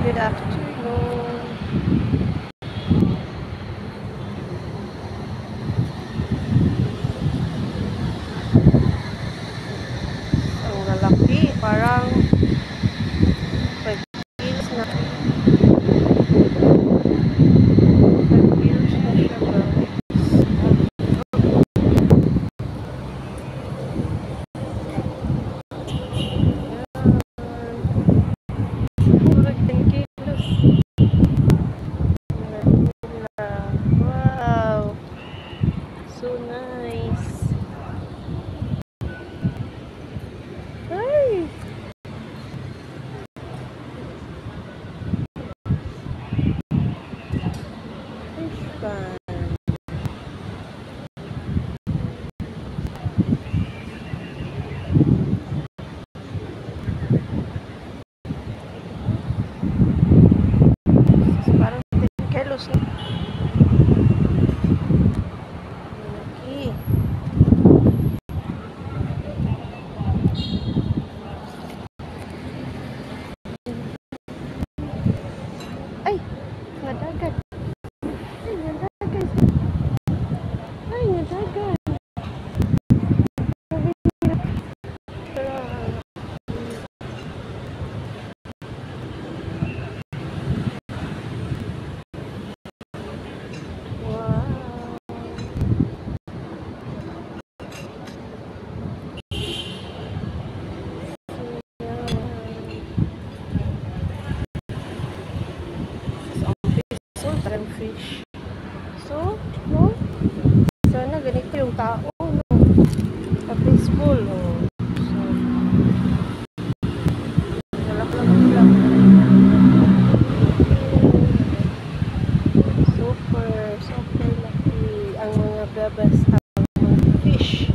Good afternoon. Ang lalaki, parang 5 kilos na. 5 kilos na siya, guys. Siguro 10 kilos. Wow. So nice. Ay! Fish pan. Parang 10 kilos na. Laki. Ay! Nadagat. Ay, nadagat. Ay, nadagat. Wow. So, parang fish. So, no? Sana ganito yung tao, no? Sa fishbowl, oh. So, lang. Super laki ang mga gabas, ang mga fish.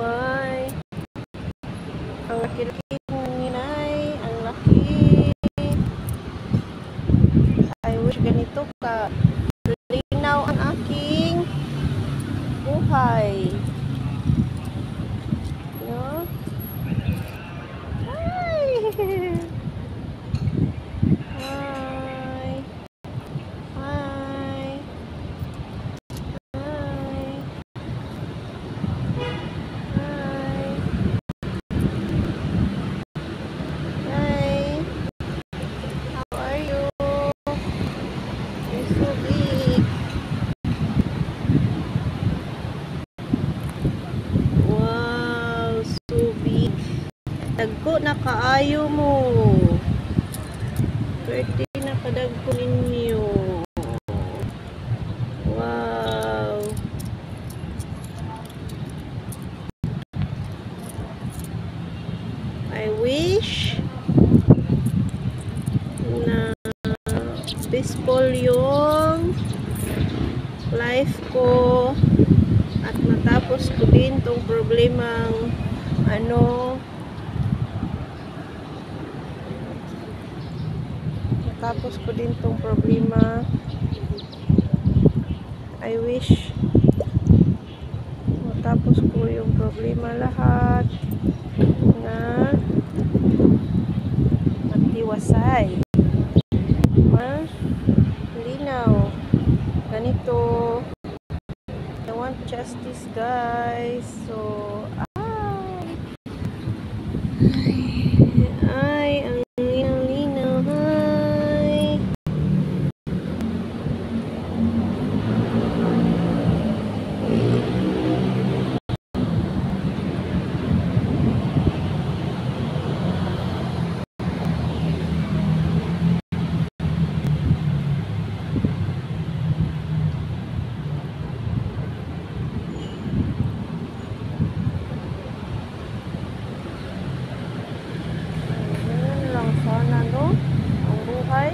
May ang laki-laki ninay, ang laki. I wish ganito ka linaw ang aking buhay, no? Hi! Hi! Hi! Dagko na kaayo mo. Pwede na kadagko ninyo. Wow. I wish na peaceful yung life ko at matapos ko din tong problemang tapos ko din tong problema. I wish matapos ko yung problema lahat na matiwasay. Linaw. Ganito. I want justice, guys. So, ay, ang linaw. Sana, no? Ang buhay.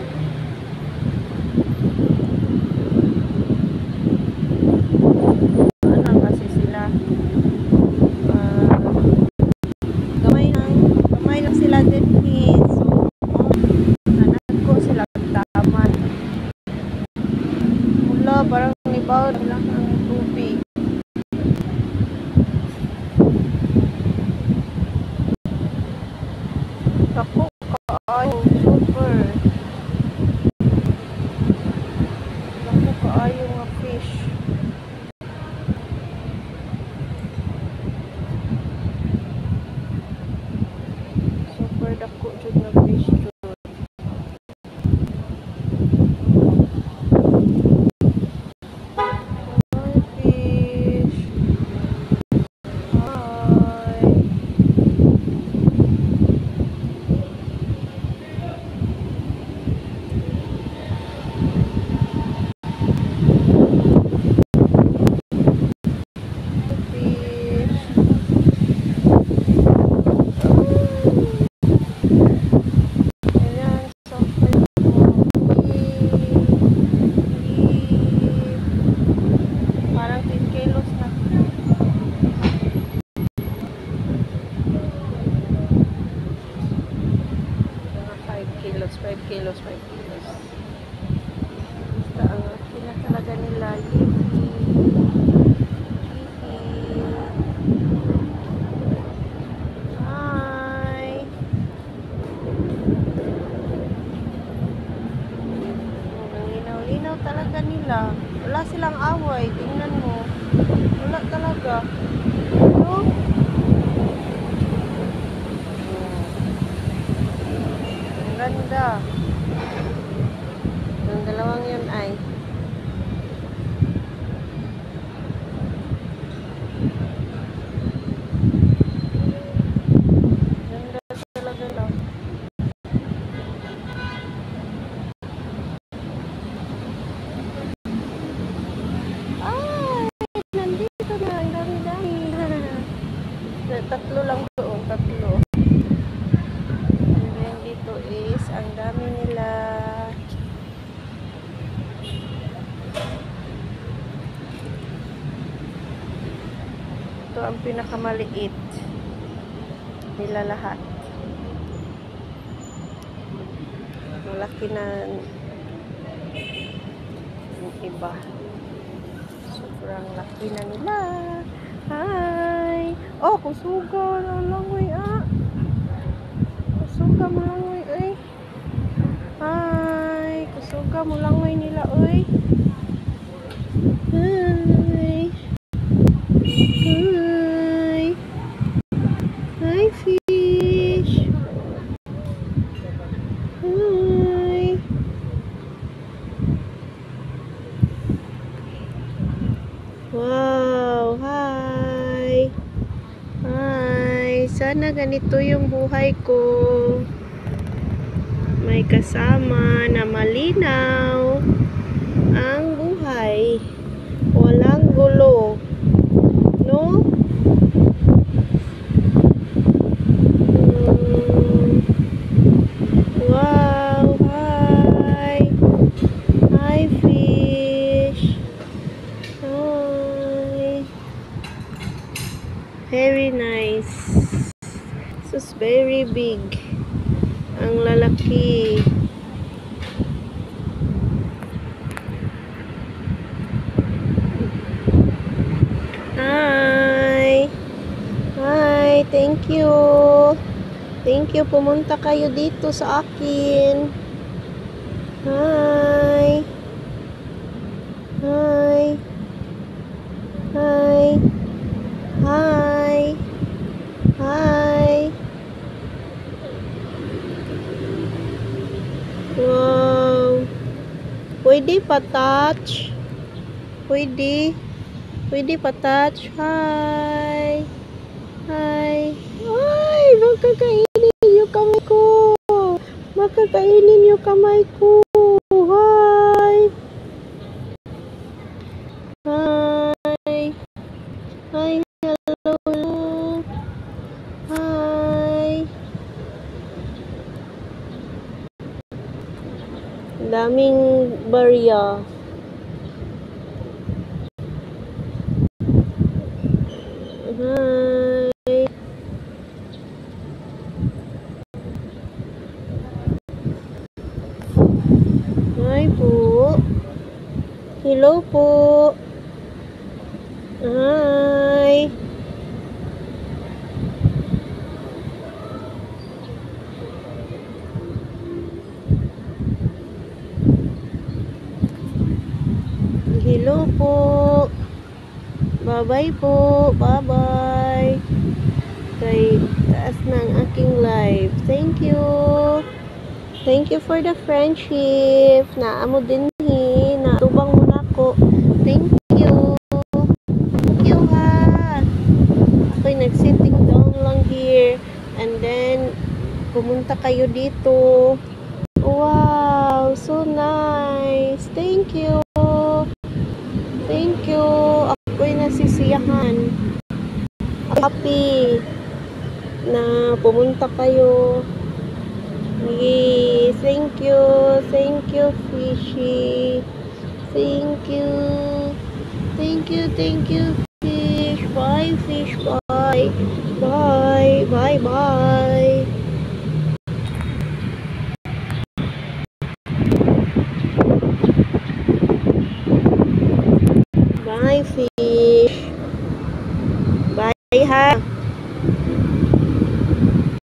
Ano kasi sila? Gamay lang sila din. So, anak ko sila taman. Babaw lang ang tubig. Ako kaayo super. Ako kaayo nga fish. Super dako jud na fish jud. Hi fish. Hi. Fish. Ayan, super parang 10 kilos na. Mga 5 kilos, 5 kilos, 5 kilos. Basta ang laki na talaga nila. Hi! Ang linaw-linaw talaga nila. Wala silang away. Tingnan mo. Wala talaga. No? Ang ganda. Ang dalawang yun ay ganda talaga lang. Ay! Nandito na. Ang dami-dami. Tatlo lang doon. Tatlo. And then dito is ang dami nila. Ito ang pinakamaliit nila lahat. Malaki na yung iba. Sobrang laki na nila. Hi! Oh, kusuga. Langoy ah. Kusuga mo langoy ay. Hi! Kusuga mo langoy nila ay. Hi! Hi! Hi fish! Hi! Wow! Hi! Hi! Sana ganito yung buhay ko. May kasama na malinaw ang buhay. Walang gulo. No? Wow! Hi! Hi fish! Hi! Very nice. This is very big. Ang lalaki. Hi! Hi! Thank you! Thank you. Pumunta kayo dito sa akin. Hi! Hi! Hi! Hi! Hi! Wow! Pwede pa-touch? Pwede? Pwede pa-touch? Hi! Hi! Ay! Makakainin yung kamay ko! Makakainin yung kamay ko! Hi! Hi! Hi! Hello! Hi! Daming barya. Hi! Hi po. Hello po. Hi. Hello po. Bye-bye po. Bye-bye. Kay taas na ang aking live. Thank you. Thank you for the friendship. Naamo din na tubang mo na ko. Thank you. Thank you ha. Ako'y nag-sitting down lang here. And then, pumunta kayo dito. Wow, so nice. Thank you. Thank you. Ako'y nasisiyahan. Happy na pumunta kayo. Yay. Thank you. Thank you, Fishy. Thank you. Thank you. Thank you, Fish. Bye, Fish. Bye. Bye. Bye. Bye. Bye, Fish.